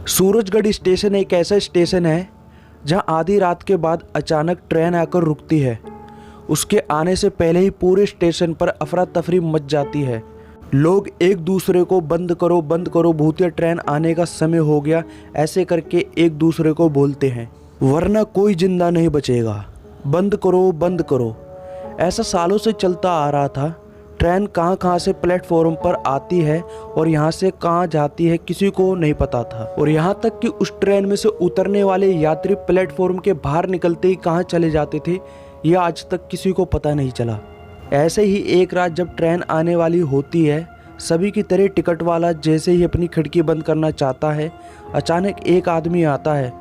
Surajgarh station एक ऐसा station है जहां आधी रात के बाद अचानक ट्रेन आकर रुकती है। उसके आने से पहले ही पूरे स्टेशन पर अफरा तफरी मच जाती है। लोग एक दूसरे को बंद करो भूतिया ट्रेन आने का समय हो गया ऐसे करके एक दूसरे को बोलते हैं, वरना कोई जिंदा नहीं बचेगा। बंद करो। ऐसा सालों से चलता आ रहा था। ट्रेन कहाँ से प्लेटफॉर्म पर आती है और यहाँ से कहाँ जाती है किसी को नहीं पता था। और यहाँ तक कि उस ट्रेन में से उतरने वाले यात्री प्लेटफॉर्म के बाहर निकलते ही कहाँ चले जाते थे यह आज तक किसी को पता नहीं चला। ऐसे ही एक रात जब ट्रेन आने वाली होती है, सभी की तरह टिकट वाला जैसे ही अपनी खिड़की बंद करना चाहता है, अचानक एक आदमी आता है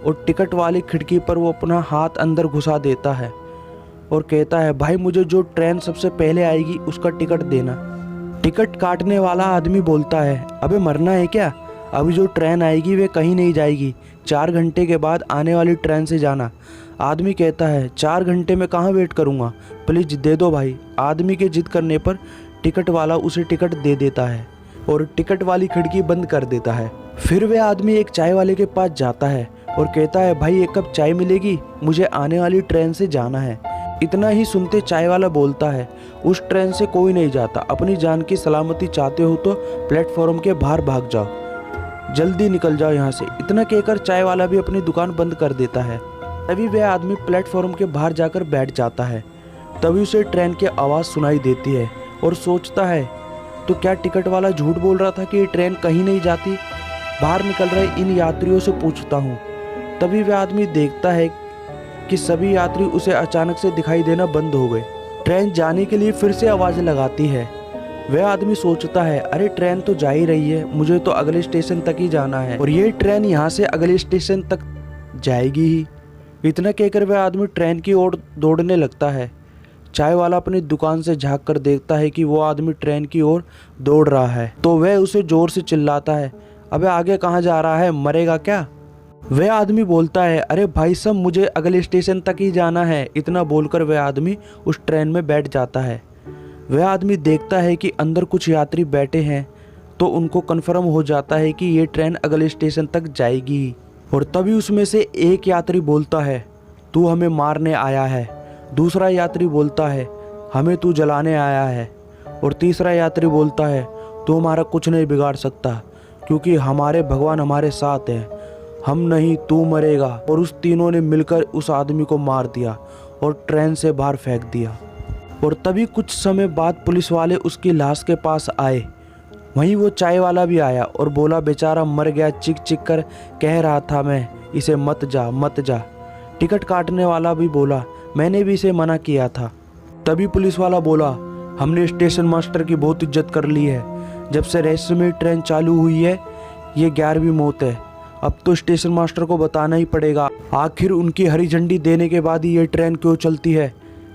और टिकट वाली खिड़की पर वो अपना हाथ अंदर घुसा देता है और कहता है, भाई मुझे जो ट्रेन सबसे पहले आएगी उसका टिकट देना। टिकट काटने वाला आदमी बोलता है, अबे मरना है क्या? अभी जो ट्रेन आएगी वे कहीं नहीं जाएगी, 4 घंटे के बाद आने वाली ट्रेन से जाना। आदमी कहता है, 4 घंटे में कहाँ वेट करूँगा, प्लीज़ दे दो भाई। आदमी के जिद करने पर टिकट वाला उसे टिकट दे देता है और टिकट वाली खिड़की बंद कर देता है। फिर वह आदमी एक चाय वाले के पास जाता है और कहता है, भाई 1 कप चाय मिलेगी, मुझे आने वाली ट्रेन से जाना है। इतना ही सुनते चाय वाला बोलता है, उस ट्रेन से कोई नहीं जाता, अपनी जान की सलामती चाहते हो तो प्लेटफॉर्म के बाहर भाग जाओ, जल्दी निकल जाओ यहाँ से। इतना कहकर चाय वाला भी अपनी दुकान बंद कर देता है। तभी वह आदमी प्लेटफॉर्म के बाहर जाकर बैठ जाता है। तभी उसे ट्रेन की आवाज़ सुनाई देती है और सोचता है, तो क्या टिकट वाला झूठ बोल रहा था कि ये ट्रेन कहीं नहीं जाती? बाहर निकल रहे इन यात्रियों से पूछता हूँ। तभी वह आदमी देखता है कि सभी यात्री उसे अचानक से दिखाई देना बंद हो गए। ट्रेन जाने के लिए फिर से आवाज़ लगाती है। वह आदमी सोचता है, अरे ट्रेन तो जा ही रही है, मुझे तो अगले स्टेशन तक ही जाना है और ये ट्रेन यहाँ से अगले स्टेशन तक जाएगी ही। इतना कहकर वह आदमी ट्रेन की ओर दौड़ने लगता है। चाय वाला अपनी दुकान से झाँक कर देखता है कि वो आदमी ट्रेन की ओर दौड़ रहा है, तो वह उसे जोर से चिल्लाता है, अबे आगे कहाँ जा रहा है, मरेगा क्या? वह आदमी बोलता है, अरे भाई साहब मुझे अगले स्टेशन तक ही जाना है। इतना बोलकर वह आदमी उस ट्रेन में बैठ जाता है। वह आदमी देखता है कि अंदर कुछ यात्री बैठे हैं, तो उनको कन्फर्म हो जाता है कि ये ट्रेन अगले स्टेशन तक जाएगी। और तभी उसमें से एक यात्री बोलता है, तू हमें मारने आया है। दूसरा यात्री बोलता है, हमें तू जलाने आया है। और तीसरा यात्री बोलता है, तू हमारा कुछ नहीं बिगाड़ सकता क्योंकि हमारे भगवान हमारे साथ हैं, हम नहीं तू मरेगा। और उस तीनों ने मिलकर उस आदमी को मार दिया और ट्रेन से बाहर फेंक दिया। और तभी कुछ समय बाद पुलिस वाले उसकी लाश के पास आए। वहीं वो चाय वाला भी आया और बोला, बेचारा मर गया, चिक चिक कर कह रहा था मैं इसे मत जा। टिकट काटने वाला भी बोला, मैंने भी इसे मना किया था। तभी पुलिस वाला बोला, हमने स्टेशन मास्टर की बहुत इज्जत कर ली है, जब से रहस्यमय ट्रेन चालू हुई है ये 11वीं मौत है। अब तो स्टेशन मास्टर को बताना ही पड़ेगा, आखिर उनकी हरी झंडी देने के बाद ही ये ट्रेन क्यों चलती है,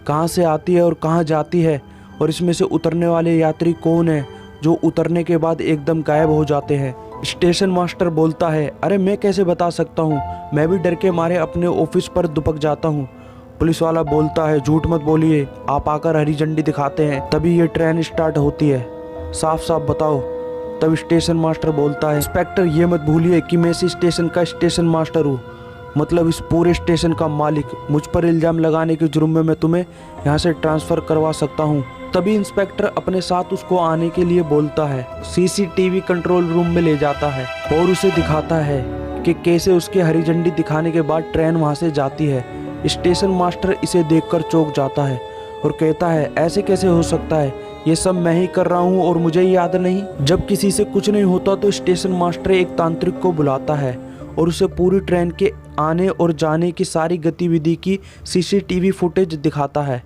कहाँ से आती है और कहाँ जाती है, और इसमें से उतरने वाले यात्री कौन है जो उतरने के बाद एकदम गायब हो जाते हैं। स्टेशन मास्टर बोलता है, अरे मैं कैसे बता सकता हूँ, मैं भी डर के मारे अपने ऑफिस पर दुबक जाता हूँ। पुलिस वाला बोलता है, झूठ मत बोलिए, आप आकर हरी झंडी दिखाते हैं तभी ये ट्रेन स्टार्ट होती है, साफ साफ बताओ। तब स्टेशन मास्टर बोलता है, इंस्पेक्टर ये मत भूलिए कि मैं इस स्टेशन का स्टेशन मास्टर हूँ, मतलब इस पूरे स्टेशन का मालिक। मुझ पर इल्ज़ाम लगाने के जुर्म में मैं तुम्हें यहाँ से ट्रांसफ़र करवा सकता हूँ। तभी इंस्पेक्टर अपने साथ उसको आने के लिए बोलता है, सीसीटीवी कंट्रोल रूम में ले जाता है और उसे दिखाता है कि कैसे उसके हरी झंडी दिखाने के बाद ट्रेन वहाँ से जाती है। स्टेशन मास्टर इसे देखकर चौंक जाता है और कहता है, ऐसे कैसे हो सकता है, ये सब मैं ही कर रहा हूँ और मुझे याद नहीं। जब किसी से कुछ नहीं होता तो स्टेशन मास्टर एक तांत्रिक को बुलाता है और उसे पूरी ट्रेन के आने और जाने की सारी गतिविधि की सीसीटीवी फुटेज दिखाता है।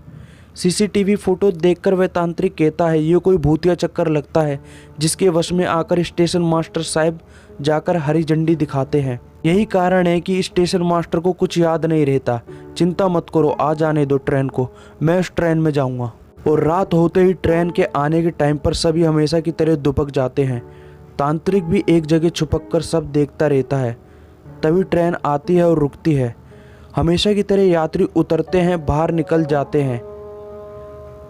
सीसीटीवी फोटो देखकर वह तांत्रिक कहता है, ये कोई भूतिया चक्कर लगता है जिसके वश में आकर स्टेशन मास्टर साहब जाकर हरी झंडी दिखाते हैं। यही कारण है कि स्टेशन मास्टर को कुछ याद नहीं रहता। चिंता मत करो, आ जाने दो ट्रेन को, मैं उस ट्रेन में जाऊंगा। और रात होते ही ट्रेन के आने के टाइम पर सभी हमेशा की तरह दुबक जाते हैं। तांत्रिक भी एक जगह छुपक कर सब देखता रहता है। तभी ट्रेन आती है और रुकती है। हमेशा की तरह यात्री उतरते हैं, बाहर निकल जाते हैं।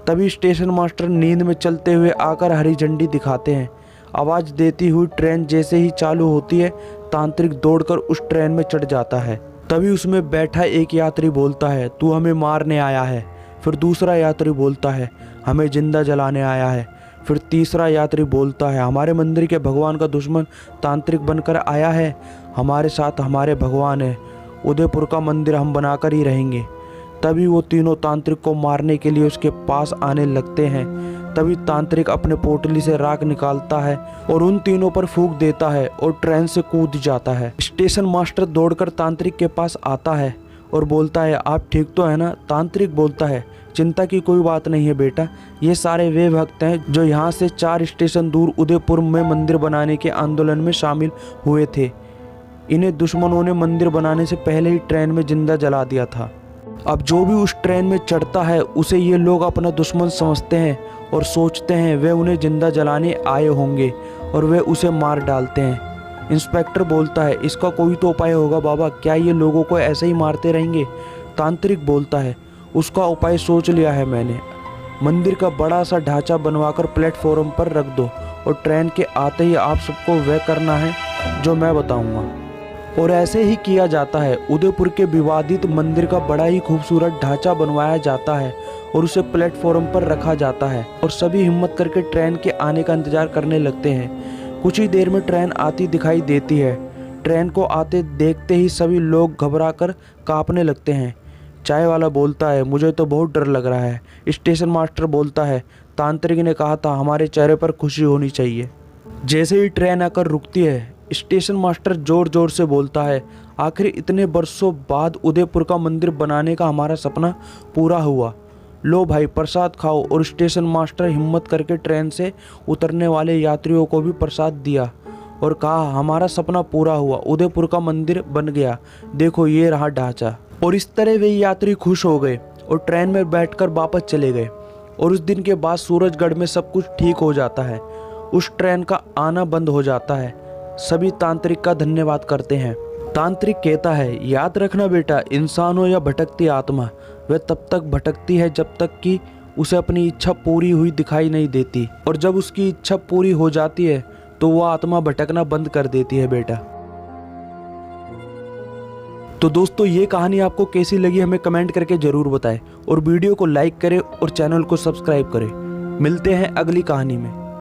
तभी स्टेशन मास्टर नींद में चलते हुए आकर हरी झंडी दिखाते हैं। आवाज़ देती हुई ट्रेन जैसे ही चालू होती है तांत्रिक दौड़कर उस ट्रेन में चढ़ जाता है। तभी उसमें बैठा एक यात्री बोलता है, तू हमें मारने आया है। फिर दूसरा यात्री बोलता है, हमें जिंदा जलाने आया है। फिर तीसरा यात्री बोलता है, हमारे मंदिर के भगवान का दुश्मन तांत्रिक बनकर आया है। हमारे साथ हमारे भगवान है, उदयपुर का मंदिर हम बनाकर ही रहेंगे। तभी वो तीनों तांत्रिक को मारने के लिए उसके पास आने लगते हैं। तभी तांत्रिक अपने पोटली से राख निकालता है और उन तीनों पर फूंक देता है और ट्रेन से कूद जाता है। स्टेशन मास्टर दौड़कर तांत्रिक के पास आता है और बोलता है, आप ठीक तो है ना? तांत्रिक बोलता है, चिंता की कोई बात नहीं है बेटा, ये सारे वे भक्त हैं जो यहाँ से 4 स्टेशन दूर उदयपुर में मंदिर बनाने के आंदोलन में शामिल हुए थे। इन्हें दुश्मनों ने मंदिर बनाने से पहले ही ट्रेन में जिंदा जला दिया था। अब जो भी उस ट्रेन में चढ़ता है उसे ये लोग अपना दुश्मन समझते हैं और सोचते हैं वे उन्हें जिंदा जलाने आए होंगे और वे उसे मार डालते हैं। इंस्पेक्टर बोलता है, इसका कोई तो उपाय होगा बाबा, क्या ये लोगों को ऐसे ही मारते रहेंगे? तांत्रिक बोलता है, उसका उपाय सोच लिया है मैंने। मंदिर का बड़ा सा ढांचा बनवाकर प्लेटफॉर्म पर रख दो और ट्रेन के आते ही आप सबको वह करना है जो मैं बताऊंगा। और ऐसे ही किया जाता है। उदयपुर के विवादित मंदिर का बड़ा ही खूबसूरत ढांचा बनवाया जाता है और उसे प्लेटफॉर्म पर रखा जाता है और सभी हिम्मत करके ट्रेन के आने का इंतजार करने लगते हैं। कुछ ही देर में ट्रेन आती दिखाई देती है। ट्रेन को आते देखते ही सभी लोग घबराकर कांपने लगते हैं। चाय वाला बोलता है, मुझे तो बहुत डर लग रहा है। स्टेशन मास्टर बोलता है, तांत्रिक ने कहा था हमारे चेहरे पर खुशी होनी चाहिए। जैसे ही ट्रेन आकर रुकती है, स्टेशन मास्टर जोर जोर से बोलता है, आखिर इतने बरसों बाद उदयपुर का मंदिर बनाने का हमारा सपना पूरा हुआ। लो भाई प्रसाद खाओ। और स्टेशन मास्टर हिम्मत करके ट्रेन से उतरने वाले यात्रियों को भी प्रसाद दिया और कहा, हमारा सपना पूरा हुआ, उदयपुर का मंदिर बन गया, देखो ये रहा ढांचा। और इस तरह वे यात्री खुश हो गए और ट्रेन में बैठकर वापस चले गए। और उस दिन के बाद सूरजगढ़ में सब कुछ ठीक हो जाता है। उस ट्रेन का आना बंद हो जाता है। सभी तांत्रिक का धन्यवाद करते हैं। तांत्रिक कहता है, याद रखना बेटा, इंसान हो या भटकती आत्मा, वह तब तक भटकती है जब तक कि उसे अपनी इच्छा पूरी हुई दिखाई नहीं देती। और जब उसकी इच्छा पूरी हो जाती है तो वह आत्मा भटकना बंद कर देती है बेटा। तो दोस्तों ये कहानी आपको कैसी लगी हमें कमेंट करके जरूर बताएं और वीडियो को लाइक करें और चैनल को सब्सक्राइब करें। मिलते हैं अगली कहानी में।